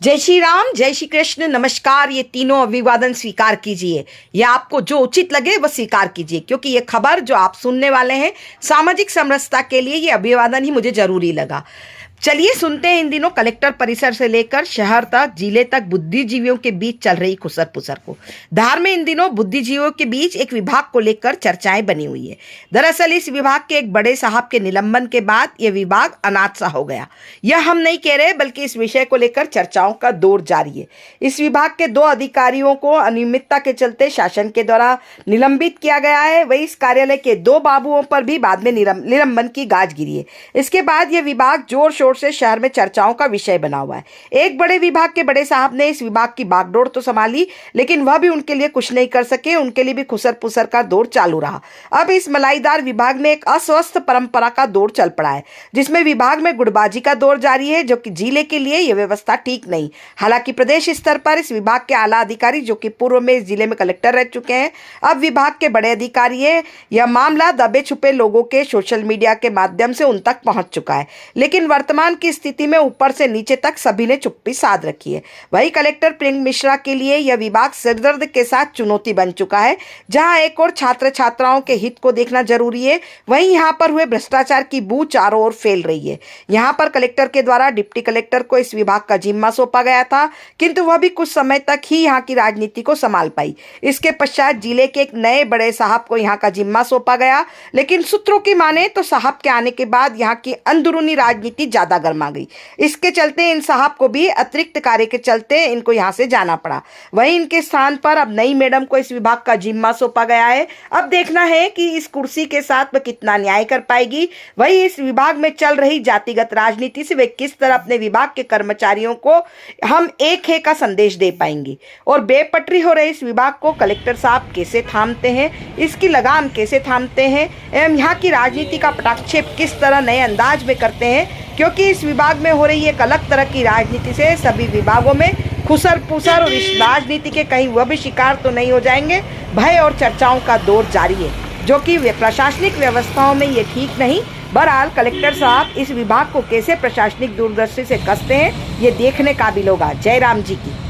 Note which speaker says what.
Speaker 1: जय श्री राम, जय श्री कृष्ण, नमस्कार। ये तीनों अभिवादन स्वीकार कीजिए या आपको जो उचित लगे वह स्वीकार कीजिए, क्योंकि ये खबर जो आप सुनने वाले हैं सामाजिक समरसता के लिए ये अभिवादन ही मुझे जरूरी लगा। चलिए सुनते हैं इन दिनों कलेक्टर परिसर से लेकर शहर तक, जिले तक बुद्धिजीवियों के बीच चल रही खुसर पुसर को। धार में इन दिनों बुद्धिजीवियों के बीच एक विभाग को लेकर चर्चाएं बनी हुई है। दरअसल इस विभाग के एक बड़े साहब के निलंबन के बाद यह विभाग अनाथ सा हो गया। यह हम नहीं कह रहे, बल्कि इस विषय को लेकर चर्चाओं का दौर जारी है। इस विभाग के 2 अधिकारियों को अनियमितता के चलते शासन के द्वारा निलंबित किया गया है। वही इस कार्यालय के 2 बाबुओं पर भी बाद में निलंबन की गाज गिरी है। इसके बाद यह विभाग जोर शोर से शहर में चर्चाओं का विषय बना हुआ है। एक बड़े विभाग के बड़े साहब ने इस विभाग की बागडोर तो संभाली, लेकिन वह भी उनके लिए कुछ नहीं कर सके। उनके लिए भी खुसर पुसर का दौर चालू रहा। अब इस मलाईदार विभाग में एक अस्वस्थ परंपरा का दौर चल पड़ा है, जिसमें विभाग में गुटबाजी का दौर जारी है, जो कि जिले के लिए यह व्यवस्था ठीक नहीं। हालांकि प्रदेश स्तर पर इस विभाग के आला अधिकारी, जो कि पूर्व में इस जिले में कलेक्टर रह चुके हैं, अब विभाग के बड़े अधिकारी है। यह मामला दबे छुपे लोगों के सोशल मीडिया के माध्यम से उन तक पहुंच चुका है, लेकिन वर्तमान की स्थिति में ऊपर से नीचे तक सभी ने चुप्पी साध रखी है। वही कलेक्टर प्रियंक मिश्रा के लिए यह विभाग सिरदर्द के साथ चुनौती बन चुका है। जहां एक और छात्र छात्राओं के हित को देखना जरूरी है, वहीं यहां पर हुए भ्रष्टाचार की बू चारों ओर फैल रही है। यहां पर कलेक्टर के द्वारा डिप्टी कलेक्टर को इस विभाग का जिम्मा सौंपा गया था, किंतु वह भी कुछ समय तक ही यहां की राजनीति को संभाल पाई। इसके पश्चात जिले के एक नए बड़े साहब को यहां का जिम्मा सौंपा गया, लेकिन सूत्रों की माने तो साहब के आने के बाद यहां की अंदरूनी राजनीति ज्यादा गर्मा गई। इसके चलते इन साहब को भी अतिरिक्त कार्य के चलते इनको यहां से जाना पड़ा। वहीं इनके स्थान पर अब नई मैडम को इस विभाग का जिम्मा सौंपा गया है। अब देखना है कि इस कुर्सी के साथ वह कितना न्याय कर पाएगी। वही इस विभाग में चल रही जातिगत राजनीति से वे किस तरह अपने विभाग के कर्मचारियों को हम एक है का संदेश दे पाएंगी, और बेपटरी हो रहे इस विभाग को कलेक्टर साहब कैसे थामते हैं, इसकी लगाम कैसे थामते हैं, एवं यहाँ की राजनीति का पटाक्षेप किस तरह नए अंदाज में करते हैं। क्योंकि इस विभाग में हो रही एक अलग तरह की राजनीति से सभी विभागों में खुसर पुसर, और इस राजनीति के कहीं वह भी शिकार तो नहीं हो जाएंगे। भय और चर्चाओं का दौर जारी है, जो कि प्रशासनिक व्यवस्थाओं में ये ठीक नहीं। बहरहाल कलेक्टर साहब इस विभाग को कैसे प्रशासनिक दूरदर्शी से कसते हैं, ये देखने काबिल होगा। जय राम जी की।